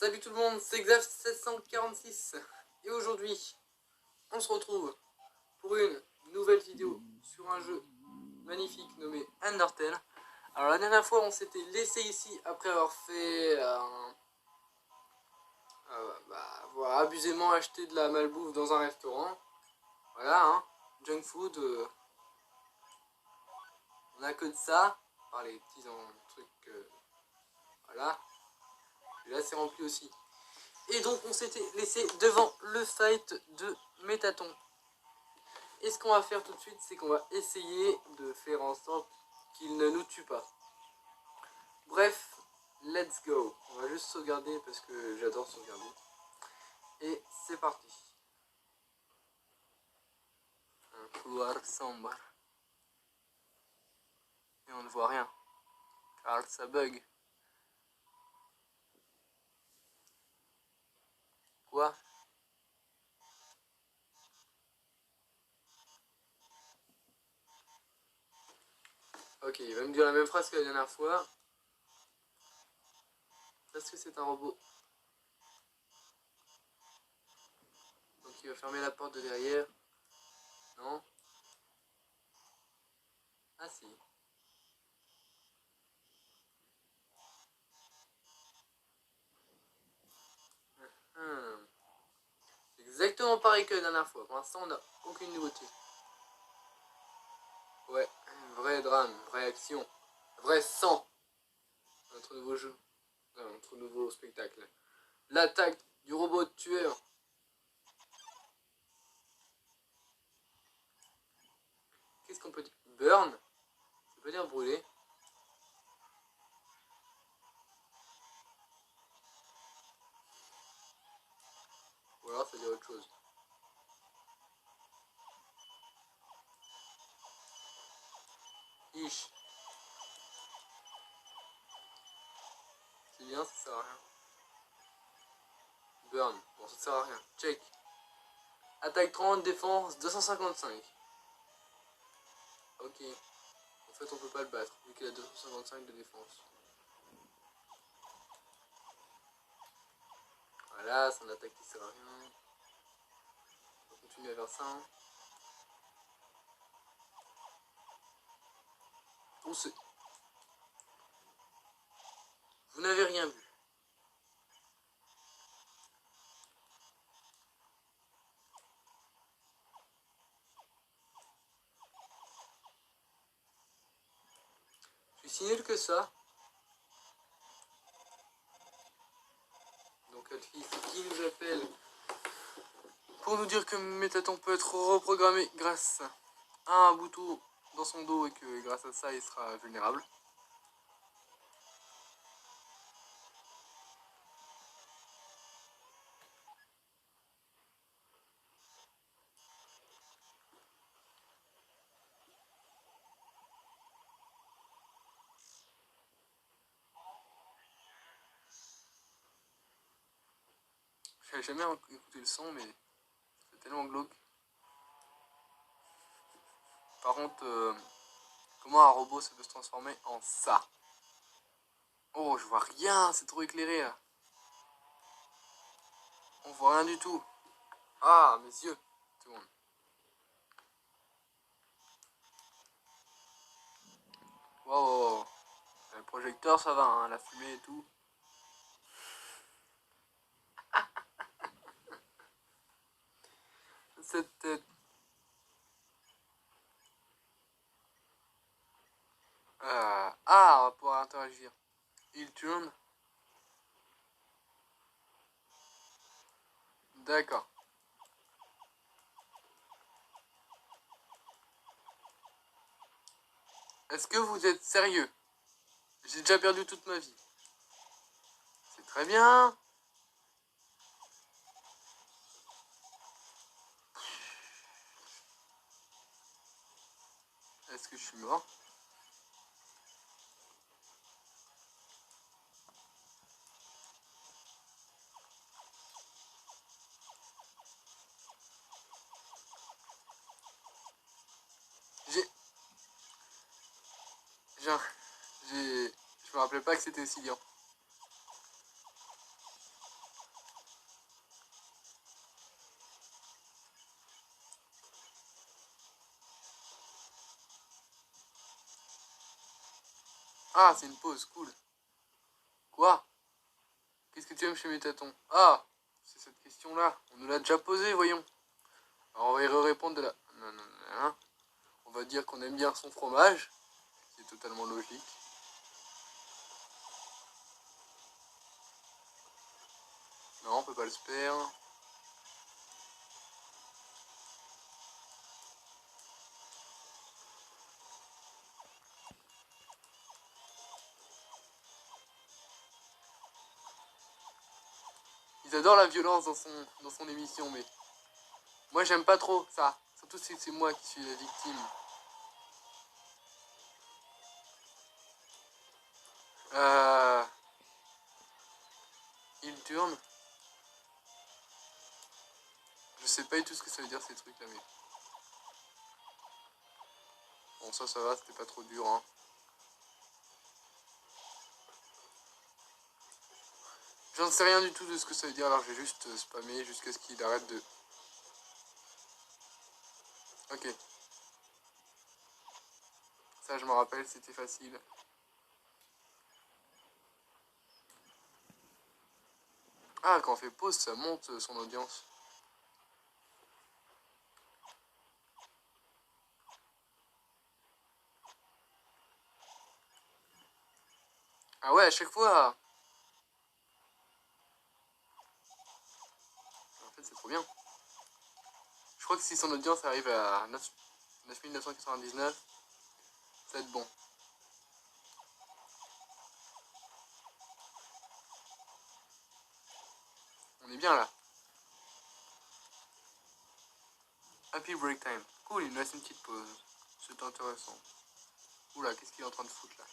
Salut tout le monde, c'est Xaf746 et aujourd'hui on se retrouve pour une nouvelle vidéo sur un jeu magnifique nommé Undertale. Alors la dernière fois on s'était laissé ici après avoir fait avoir abusément acheté de la malbouffe dans un restaurant. Voilà, hein, junk food, on a que de ça, par les petits trucs, voilà. Et là c'est rempli aussi. Et donc on s'était laissé devant le fight de Métaton. Et ce qu'on va faire tout de suite, c'est qu'on va essayer de faire en sorte qu'il ne nous tue pas. Bref, let's go. On va juste sauvegarder parce que j'adore sauvegarder. Et c'est parti. Un couloir sombre. Et on ne voit rien, car ça bug. Quoi? Ok, il va me dire la même phrase que la dernière fois. Est-ce que c'est un robot? Donc il va fermer la porte de derrière. Non? Ah si. Exactement pareil que la dernière fois. Pour l'instant, on n'a aucune nouveauté. Ouais, vrai drame, vraie action, vrai sang. Notre nouveau jeu, notre nouveau spectacle. L'attaque du robot tueur. Qu'est-ce qu'on peut dire? Burn? Ça peut dire brûler. Ou alors ça veut dire autre chose. Ish. C'est bien, ça sert à rien. Burn. Bon, ça sert à rien. Check. Attaque 30, défense 255. Ok. En fait, on peut pas le battre, vu qu'il a 255 de défense. Voilà, c'est une attaque qui sert à rien. On va continuer à faire ça. Hein. Poussez. Vous n'avez rien vu. Je suis si nul que ça. Donc Alfie, qui nous appelle pour nous dire que Métaton peut être reprogrammé grâce à un bouton dans son dos et que grâce à ça il sera vulnérable. J'avais jamais écouté le son mais c'est tellement glauque. Par contre, comment un robot ça peut se transformer en ça? Oh, je vois rien, c'est trop éclairé là. On voit rien du tout. Ah, mes yeux. Tout le monde. Wow. Le projecteur ça va, hein, la fumée et tout. Cette tête. On va pouvoir interagir. Il tourne. D'accord. Est-ce que vous êtes sérieux? J'ai déjà perdu toute ma vie. C'est très bien. Est-ce que je suis mort? Je me rappelais pas que c'était aussi bien. Ah, c'est une pause, cool. Quoi? Qu'est-ce que tu aimes chez Métaton? Ah, c'est cette question-là. On nous l'a déjà posée, voyons. Alors on va y répondre de la... Non, non, non. On va dire qu'on aime bien son fromage. C'est totalement logique. Non, on peut pas le faire. Ils adorent la violence dans son émission, mais... Moi, j'aime pas trop ça. Surtout si c'est moi qui suis la victime. Il tourne. Je sais pas du tout ce que ça veut dire ces trucs là, mais... Bon, ça va, c'était pas trop dur, hein. J'en sais rien du tout de ce que ça veut dire, alors j'ai juste spammé jusqu'à ce qu'il arrête de... Ok. Ça, je me rappelle, c'était facile. Ah, quand on fait pause, ça monte son audience. Ah ouais, à chaque fois... En fait, c'est trop bien. Je crois que si son audience arrive à 9999, ça va être bon. On est bien là. Happy break time. Cool, il nous laisse une petite pause. C'est intéressant. Oula, qu'est-ce qu'il est en train de foutre là?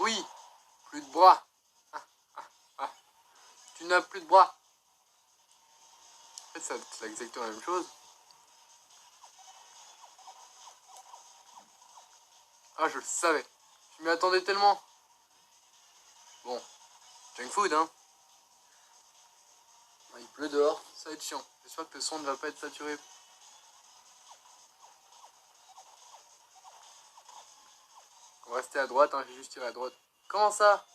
Oui, plus de bras. Ah, ah, ah. Tu n'as plus de bras. En fait, c'est exactement la même chose. Ah, je le savais. Je m'y attendais tellement. Bon, junk food, hein. Ah, il pleut dehors, ça va être chiant. J'espère que le son ne va pas être saturé. On va rester à droite, hein, j'ai juste tiré à droite. Comment ça?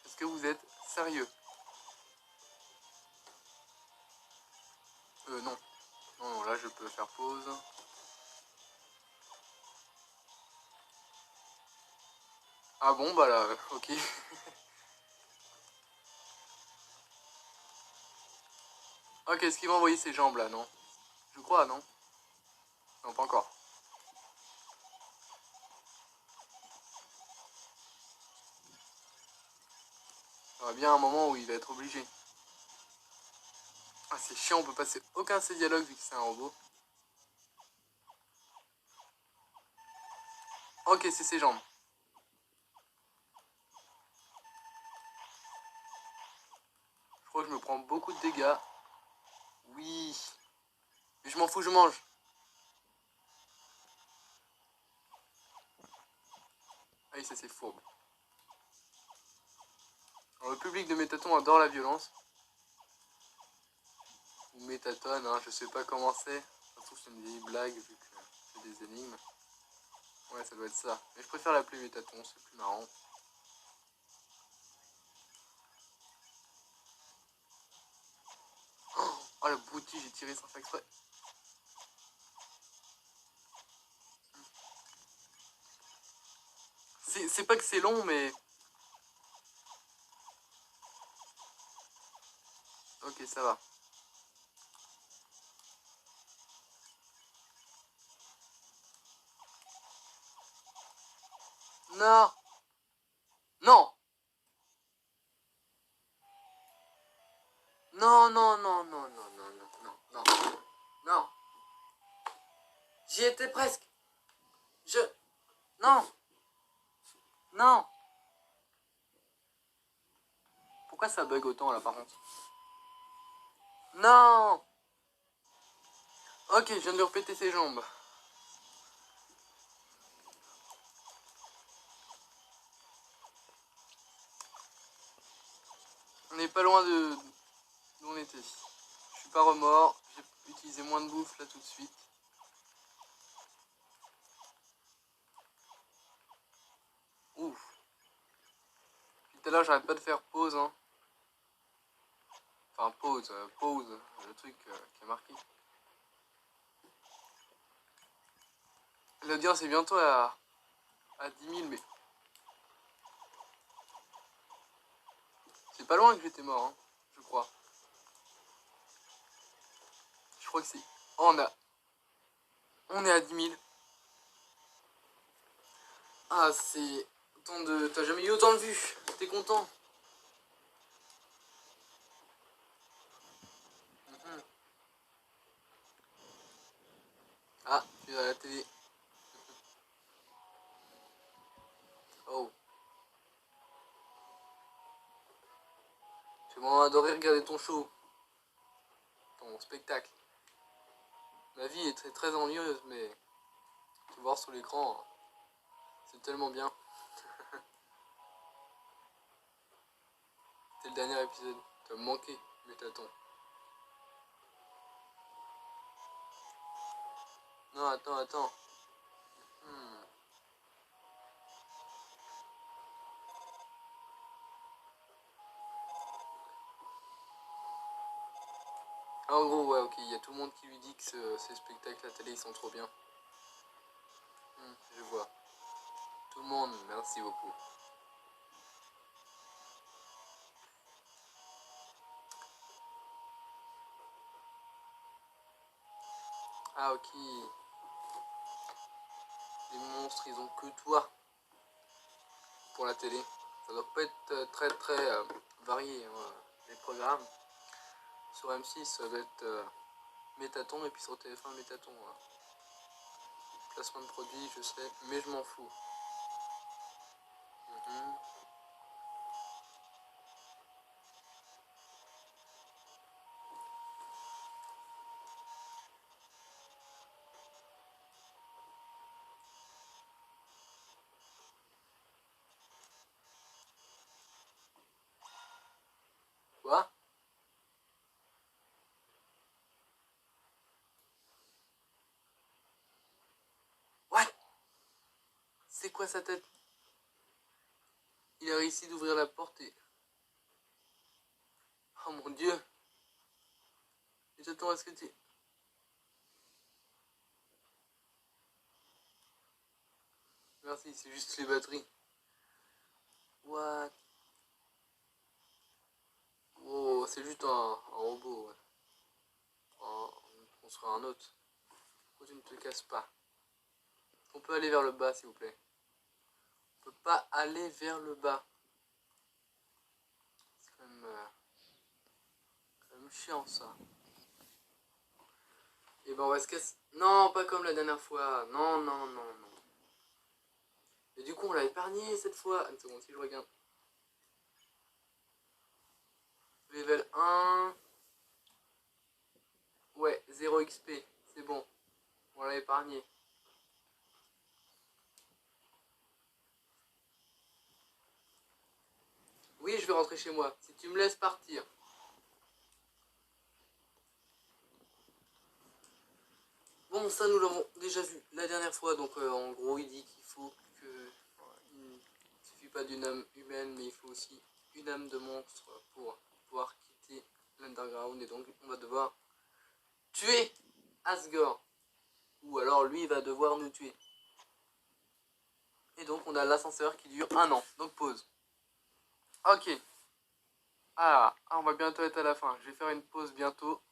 Est-ce que vous êtes sérieux? Non. Non, non, là je peux faire pause. Ah bon, bah là, ok. Ok, est-ce qu'il va envoyer ses jambes là, non? Je crois, non? Non, pas encore. Il y aura bien un moment où il va être obligé. Ah, c'est chiant, on peut passer aucun de ces dialogues vu que c'est un robot. Ok, c'est ses jambes. Je crois que je me prends beaucoup de dégâts. Oui. Mais je m'en fous, je mange. Ah oui, ça c'est fourbe. Alors, le public de Métaton adore la violence. Ou Métatone, hein, je sais pas comment c'est. Ça se trouve c'est une vieille blague vu que c'est des énigmes. Ouais, ça doit être ça. Mais je préfère l'appeler Métaton, c'est plus marrant. Oh la broutille, j'ai tiré sans faire exprès. C'est pas que c'est long, mais... Ok, ça va. Non. Non. Non, non, non, non, non, non, non, non, non. Non. J'y étais presque. Je... Non. Non. Pourquoi ça bug autant là par contre? Non. Ok, je viens de lui repéter ses jambes. On n'est pas loin de d'où on était. Je suis pas remords. J'ai utilisé moins de bouffe là tout de suite. Ouf. Depuis tout à l'heure, j'arrête pas de faire pause. Hein. Enfin, pause. Le truc qui est marqué. L'audience est bientôt à 10 000, mais c'est pas loin que j'étais mort, hein, je crois. Je crois que c'est... Oh, on est à 10 000. Ah, c'est... T'as jamais eu autant de vues. T'es content. Mhm. Ah, tu es à la télé. Oh. J'ai vraiment adoré regarder ton show. Ton spectacle. Ma vie est très très ennuyeuse, mais te voir sur l'écran, c'est tellement bien. C'était le dernier épisode. T'as manqué, mais t'attends. Non, attends. Hmm. Ah, en gros, ouais, ok, il y a tout le monde qui lui dit que ces spectacles à la télé, ils sont trop bien. Je vois. Tout le monde, merci beaucoup. Ah, ok. Les monstres, ils ont que toi pour la télé. Ça doit pas être très très varié, hein, les programmes. Sur M6, ça doit être Métaton, et puis sur TF1, Métaton. Hein. Placement de produit, je sais, mais je m'en fous. Mhm. Quoi? What? C'est quoi sa tête? Il a réussi d'ouvrir la porte et... Oh mon dieu! Et j'attends à ce que tu... Merci, c'est juste les batteries. What? Oh, c'est juste un robot, ouais. On sera un autre. Pourquoi tu ne te casses pas? On peut aller vers le bas, s'il vous plaît. On peut pas aller vers le bas. C'est quand même chiant, ça. Et ben on va se casser. Non, pas comme la dernière fois. Non. Et du coup, on l'a épargné cette fois. Une seconde, si je regarde. Level 1. Ouais, 0 XP. C'est bon. On l'a épargné. Oui, je vais rentrer chez moi. Si tu me laisses partir. Bon, ça, nous l'avons déjà vu la dernière fois. Donc, en gros, il dit qu'il faut que... Il ne suffit pas d'une âme humaine, mais il faut aussi une âme de monstre pour pouvoir quitter l'Underground. Et donc, on va devoir tuer Asgore. Ou alors, lui, il va devoir nous tuer. Et donc, on a l'ascenseur qui dure 1 an. Donc, pause. Ok. On va bientôt être à la fin. Je vais faire une pause bientôt.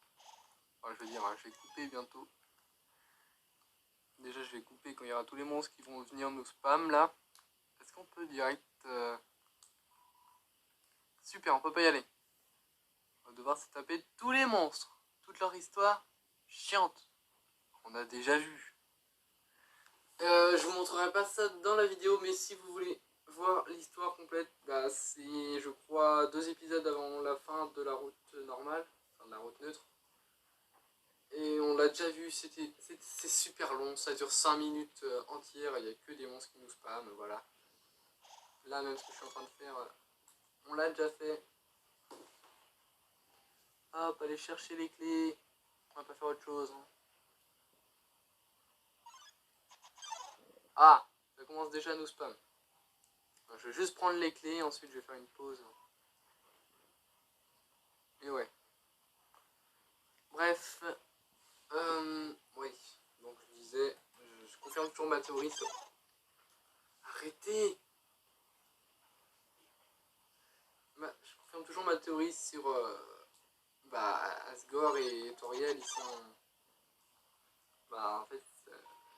Enfin, je veux dire, je vais couper bientôt. Déjà, je vais couper quand il y aura tous les monstres qui vont venir nous spam, là. Est-ce qu'on peut direct... Super, on peut pas y aller. On va devoir se taper tous les monstres. Toute leur histoire chiante. On a déjà vu. Je vous montrerai pas ça dans la vidéo, mais si vous voulez voir l'histoire complète, bah c'est, je crois, 2 épisodes avant la fin de la route normale, enfin de la route neutre. Et on l'a déjà vu, c'est super long, ça dure 5 minutes entières, il n'y a que des monstres qui nous spamment, voilà. Là, même ce que je suis en train de faire, on l'a déjà fait. Hop, aller chercher les clés. On va pas faire autre chose. Hein. Ah, ça commence déjà à nous spam. Je vais juste prendre les clés, ensuite je vais faire une pause. Et ouais. Bref. Oui. Donc je disais, je confirme toujours ma théorie sur... Arrêtez. Je confirme toujours ma théorie sur... Asgore et Toriel, ils sont... en fait,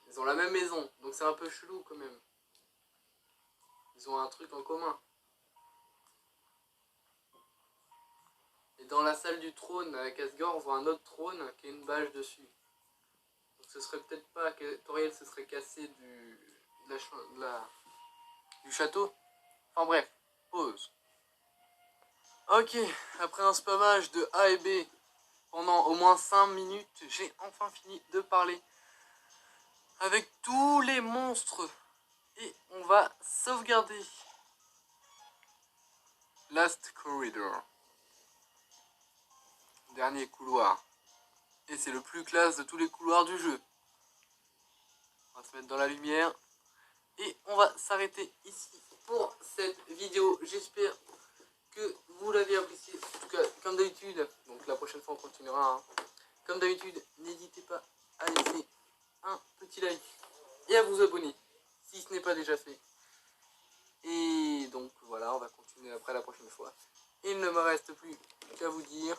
ils ont la même maison, donc c'est un peu chelou quand même. Ils ont un truc en commun. Et dans la salle du trône avec Asgore, on voit un autre trône qui a une bâche dessus. Donc ce serait peut-être pas que Toriel se serait cassé du château. Enfin bref, pause. Ok, après un spammage de A et B pendant au moins 5 minutes, j'ai enfin fini de parler avec tous les monstres. Et on va sauvegarder. Last Corridor. Dernier couloir. Et c'est le plus classe de tous les couloirs du jeu. On va se mettre dans la lumière. Et on va s'arrêter ici pour cette vidéo. J'espère que vous l'avez apprécié. En tout cas, comme d'habitude, donc la prochaine fois on continuera. Hein. Comme d'habitude, n'hésitez pas à laisser un petit like et à vous abonner si ce n'est pas déjà fait. Et donc voilà, on va continuer après la prochaine fois. Il ne me reste plus qu'à vous dire